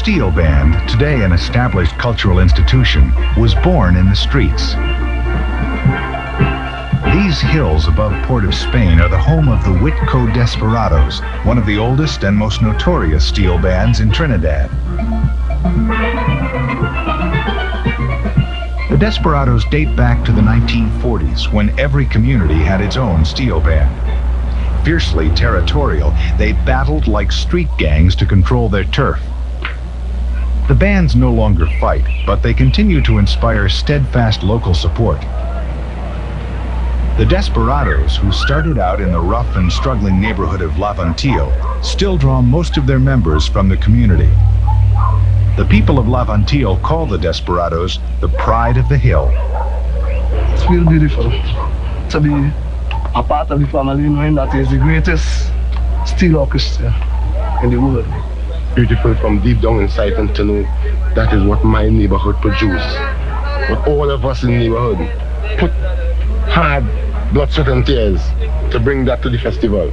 steel band, today an established cultural institution, was born in the streets. These hills above Port of Spain are the home of the Whitco Desperadoes, one of the oldest and most notorious steel bands in Trinidad. The Desperadoes date back to the 1940s, when every community had its own steel band. Fiercely territorial, they battled like street gangs to control their turf. The bands no longer fight, but they continue to inspire steadfast local support. The Desperadoes, who started out in the rough and struggling neighborhood of Lavantillo, still draw most of their members from the community. The people of Lavantillo call the Desperadoes the pride of the hill. It's real beautiful to be a part of the family, knowing that is the greatest steel orchestra in the world. Beautiful from deep down inside, and to know that is what my neighborhood produces. What all of us in the neighborhood put hard blood, sweat and tears to bring that to the festival.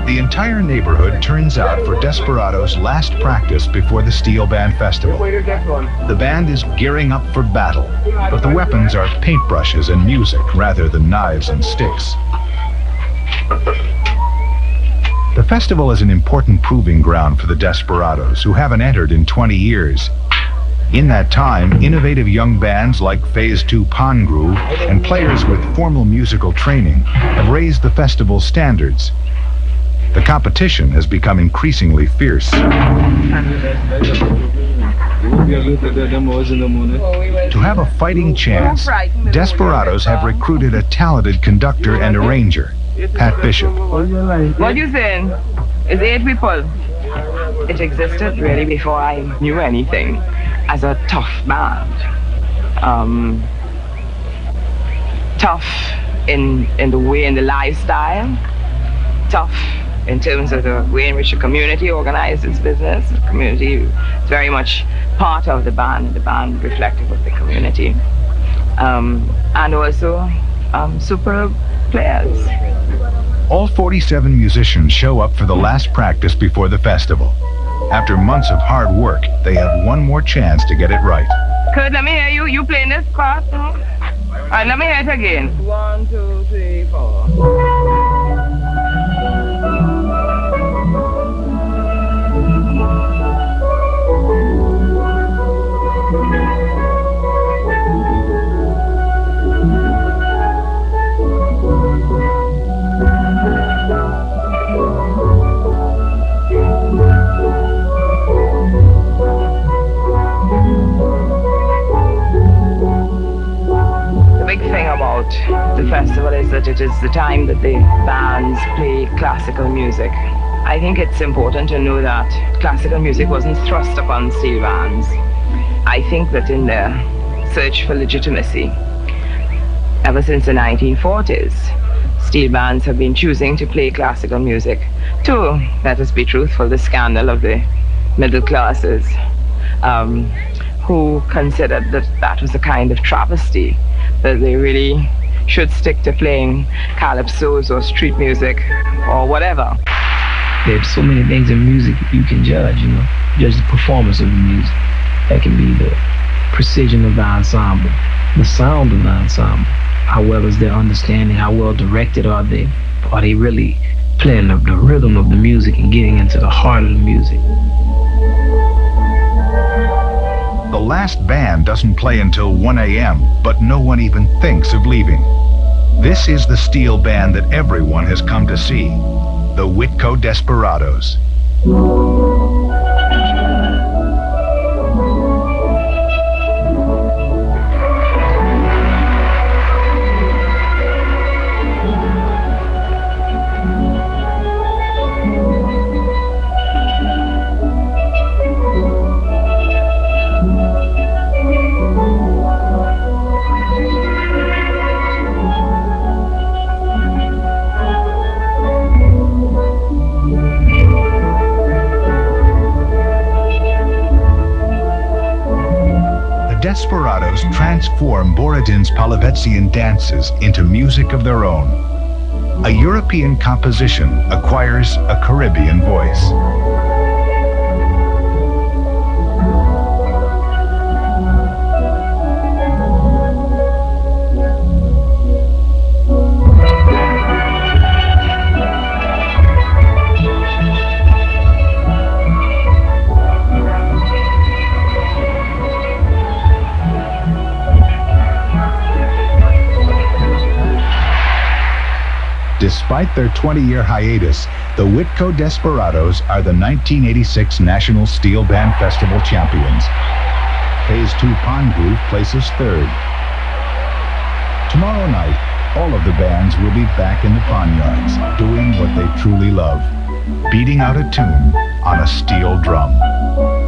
The entire neighborhood turns out for Desperado's last practice before the Steel Band Festival. The band is gearing up for battle, but the weapons are paintbrushes and music rather than knives and sticks. The festival is an important proving ground for the Desperadoes, who haven't entered in 20 years. In that time, innovative young bands like Phase 2 Pan Groove and players with formal musical training have raised the festival's standards. The competition has become increasingly fierce. To have a fighting chance, Desperadoes have recruited a talented conductor and arranger, Pat Bishop. What you saying? It's 8 people. It existed really before I knew anything as a tough band. Tough in the way, in the lifestyle. Tough in terms of the way in which the community organizes its business. The community is very much part of the band reflective of the community. And also superb players. All 47 musicians show up for the last practice before the festival. After months of hard work, they have one more chance to get it right. Kurt, let me hear you. You playing this part? All right, let me hear it again. 1, 2, 3, 4. The festival is that it is the time that the bands play classical music. I think it's important to know that classical music wasn't thrust upon steel bands. I think that in their search for legitimacy, ever since the 1940s, steel bands have been choosing to play classical music to, let us be truthful, the scandal of the middle classes, who considered that that was a kind of travesty, that they really should stick to playing calypsos or street music or whatever. There's so many things in music you can judge, judge the performance of the music. That can be the precision of the ensemble, the sound of the ensemble, how well is their understanding, how well directed are they really playing the rhythm of the music and getting into the heart of the music. The last band doesn't play until 1 a.m., but no one even thinks of leaving. This is the steel band that everyone has come to see, the Whitco Desperadoes. Desperadoes transform Borodin's Polovetzian dances into music of their own. a European composition acquires a Caribbean voice. Despite their 20-year hiatus, the Whitco Desperadoes are the 1986 National Steel Band Festival champions. Phase 2 Pond Groove places third. Tomorrow night, all of the bands will be back in the pond yards, doing what they truly love, beating out a tune on a steel drum.